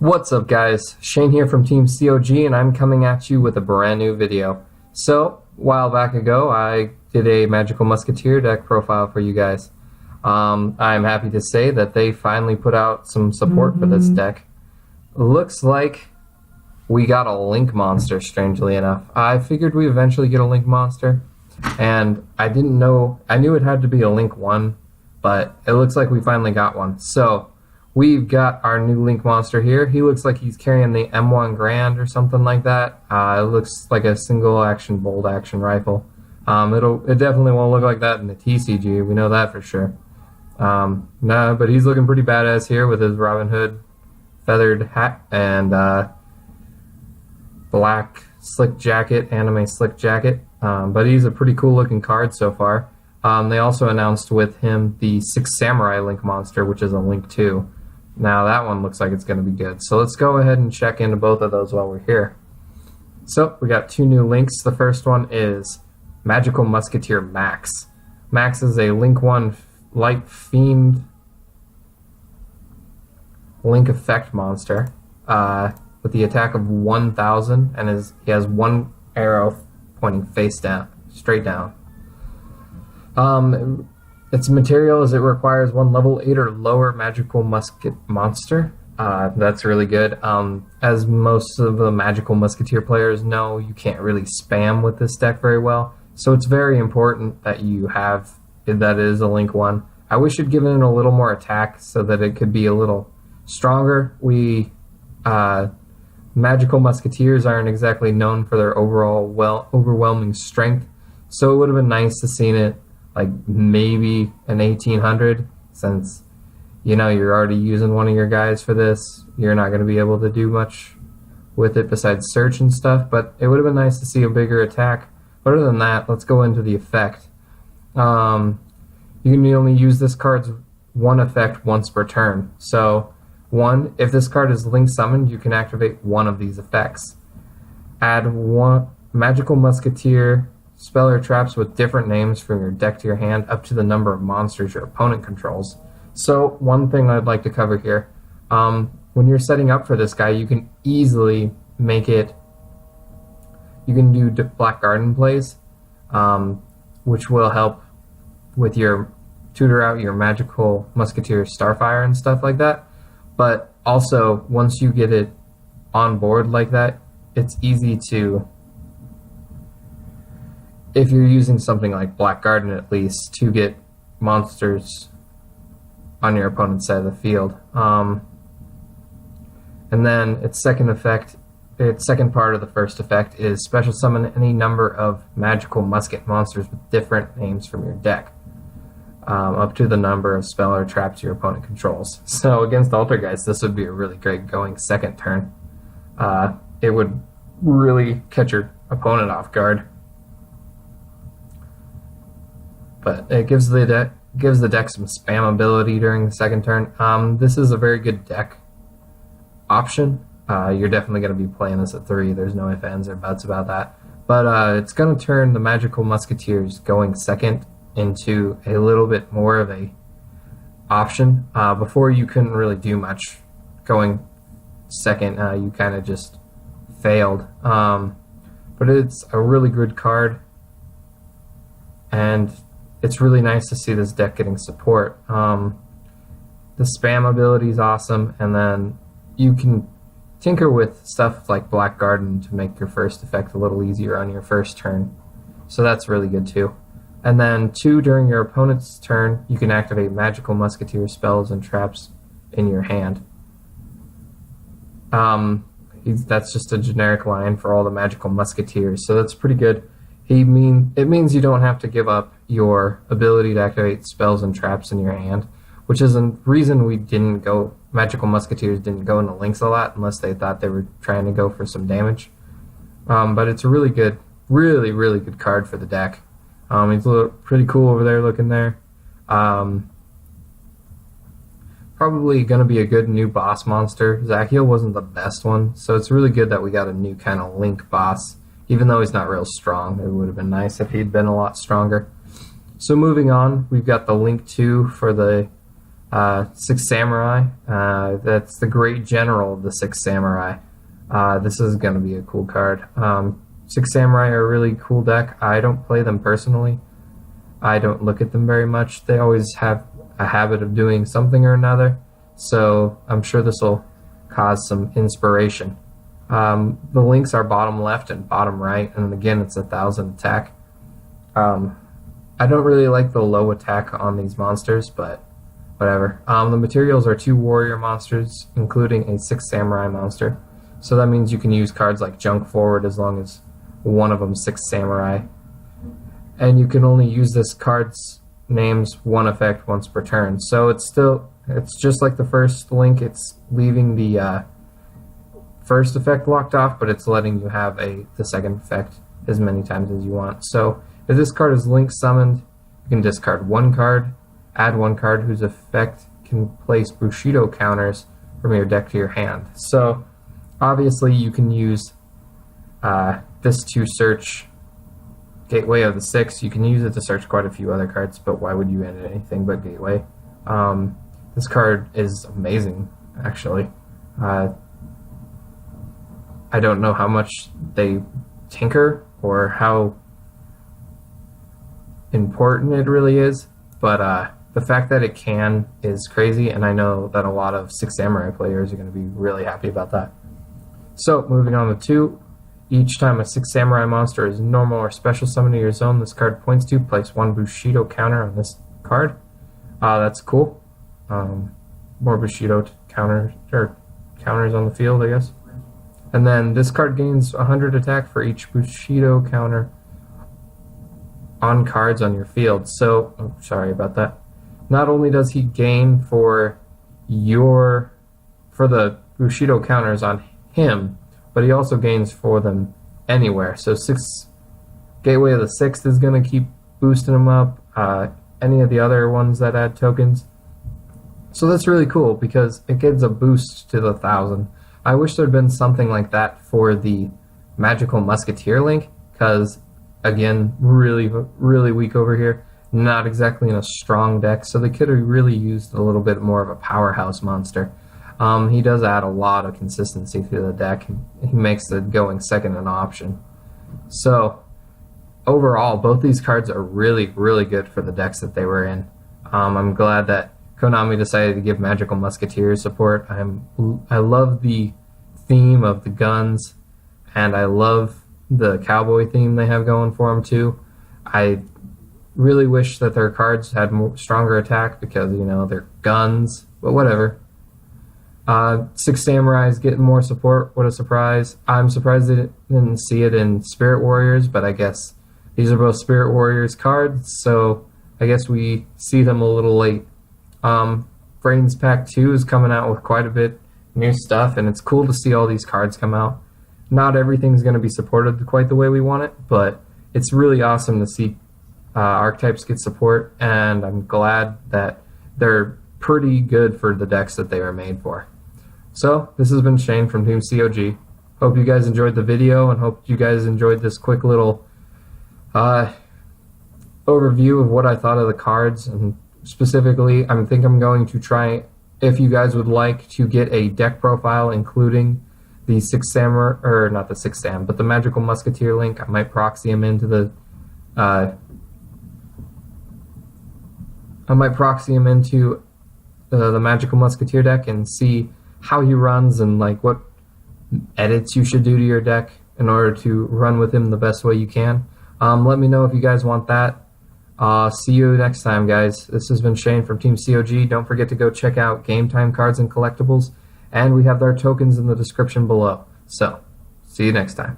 What's up guys, Shane here from Team COG and I'm coming at you with a brand new video. So, a while back ago I did a Magical Musketeer deck profile for you guys. I'm happy to say that they finally put out some support for this deck. Looks like we got a Link monster, strangely enough. I figured we eventually get a Link monster, and I knew it had to be a Link 1, but it looks like we finally got one. So, we've got our new Link monster here. He looks like he's carrying the M1 Grand or something like that. It looks like a single action, bolt action rifle. It definitely won't look like that in the TCG, we know that for sure. But he's looking pretty badass here with his Robin Hood feathered hat and black slick jacket, anime slick jacket. But he's a pretty cool looking card so far. They also announced with him the 6 Samurai Link monster, which is a Link 2. Now that one looks like it's going to be good. So let's go ahead and check into both of those while we're here. So we got 2 new links. The first one is Magical Musketeer Max. Max is a Link 1 light fiend Link effect monster with the attack of 1000, and he has 1 arrow pointing face down, straight down. Its material is it requires 1 level 8 or lower magical musket monster. That's really good. As most of the Magical Musketeer players know, you can't really spam with this deck very well. So it's very important that you have that is a Link 1. I wish it'd given it a little more attack so that it could be a little stronger. Magical Musketeers aren't exactly known for their overall overwhelming strength. So it would have been nice to see it like maybe an 1800, since you're already using one of your guys for this. You're not going to be able to do much with it besides search and stuff, but it would have been nice to see a bigger attack. But other than that, let's go into the effect. You can only use this card's 1 effect once per turn. So 1, if this card is Link summoned, you can activate 1 of these effects. Add 1 Magical Musketeer spell or traps with different names from your deck to your hand up to the number of monsters your opponent controls. So one thing I'd like to cover here, when you're setting up for this guy, you can easily make it, you can do Black Garden plays, which will help with your tutor out your Magical Musketeer Starfire and stuff like that. But also, once you get it on board like that, it's easy to, if you're using something like Black Garden at least, to get monsters on your opponent's side of the field. And then its second part of the first effect is special summon any number of magical musket monsters with different names from your deck, up to the number of spell or traps your opponent controls. So against Altergeist, this would be a really great going second turn. It would really catch your opponent off guard. But it gives the deck some spam ability during the second turn. This is a very good deck option. You're definitely going to be playing this at 3. There's no ifs, ands, or buts about that. But it's going to turn the Magical Musketeers going second into a little bit more of a option. Before you couldn't really do much going second. You kind of just failed. But it's a really good card, and it's really nice to see this deck getting support. The spam ability is awesome, and then you can tinker with stuff like Black Garden to make your first effect a little easier on your first turn. So that's really good too. And then 2, during your opponent's turn, you can activate Magical Musketeer spells and traps in your hand. That's just a generic line for all the Magical Musketeers, so that's pretty good. It means you don't have to give up your ability to activate spells and traps in your hand, which is a reason Magical Musketeers didn't go into Links a lot unless they thought they were trying to go for some damage. But it's a really good, really good card for the deck. He's pretty cool over there looking there. Probably going to be a good new boss monster. Zachiel wasn't the best one, so it's really good that we got a new kind of Link boss. Even though he's not real strong, it would have been nice if he'd been a lot stronger. So moving on, we've got the Link 2 for the Six Samurai. That's the great general of the Six Samurai. This is going to be a cool card. Six Samurai are a really cool deck. I don't play them personally. I don't look at them very much. They always have a habit of doing something or another, so I'm sure this will cause some inspiration. The links are bottom left and bottom right, and again, it's 1,000 attack. I don't really like the low attack on these monsters, but whatever. The materials are 2 warrior monsters, including a 6 samurai monster. So that means you can use cards like Junk Forward as long as one of them 6 samurai. And you can only use this card's name's 1 effect once per turn. So it's just like the first link. It's leaving the first effect locked off, but it's letting you have the second effect as many times as you want. So if this card is link summoned, you can discard 1 card, add 1 card whose effect can place Bushido counters from your deck to your hand. So obviously you can use this to search Gateway of the 6. You can use it to search quite a few other cards, but why would you end anything but Gateway? This card is amazing, actually. I don't know how much they tinker or how important it really is, but the fact that it can is crazy, and I know that a lot of 6 Samurai players are going to be really happy about that. So, moving on to 2. Each time a 6 Samurai monster is normal or special summoned to your zone, this card points to place 1 Bushido counter on this card. That's cool. More Bushido counters on the field, I guess. And then this card gains 100 attack for each Bushido counter on cards on your field. So, oh, sorry about that. Not only does he gain for the Bushido counters on him, but he also gains for them anywhere. So Gateway of the 6th is going to keep boosting him up. Any of the other ones that add tokens. So that's really cool because it gives a boost to the 1,000. I wish there had been something like that for the Magical Musketeer link, because again, really, really weak over here. Not exactly in a strong deck, so they could have really used a little bit more of a powerhouse monster. He does add a lot of consistency to the deck. He makes the going second an option. So overall, both these cards are really, really good for the decks that they were in. I'm glad that Konami decided to give Magical Musketeers support. I love the theme of the guns, and I love the cowboy theme they have going for them too. I really wish that their cards had stronger attack because, you know, they're guns, but whatever. 6 Samurai is getting more support. What a surprise. I'm surprised they didn't see it in Spirit Warriors, but I guess these are both Spirit Warriors cards, so I guess we see them a little late. Brains Pack 2 is coming out with quite a bit new stuff, and it's cool to see all these cards come out. Not everything's going to be supported quite the way we want it, but it's really awesome to see archetypes get support, and I'm glad that they're pretty good for the decks that they were made for. So, this has been Shane from Team COG. Hope you guys enjoyed the video, and hope you guys enjoyed this quick little overview of what I thought of the cards. And specifically, I think I'm going to try, if you guys would like, to get a deck profile including the 6 Samurai, or not the 6 Sam, but the Magical Musketeer link. I might proxy him into the the Magical Musketeer deck and see how he runs and like what edits you should do to your deck in order to run with him the best way you can. Let me know if you guys want that. See you next time, guys. This has been Shane from Team COG. Don't forget to go check out Game Time Cards and Collectibles, and we have our tokens in the description below. So, see you next time.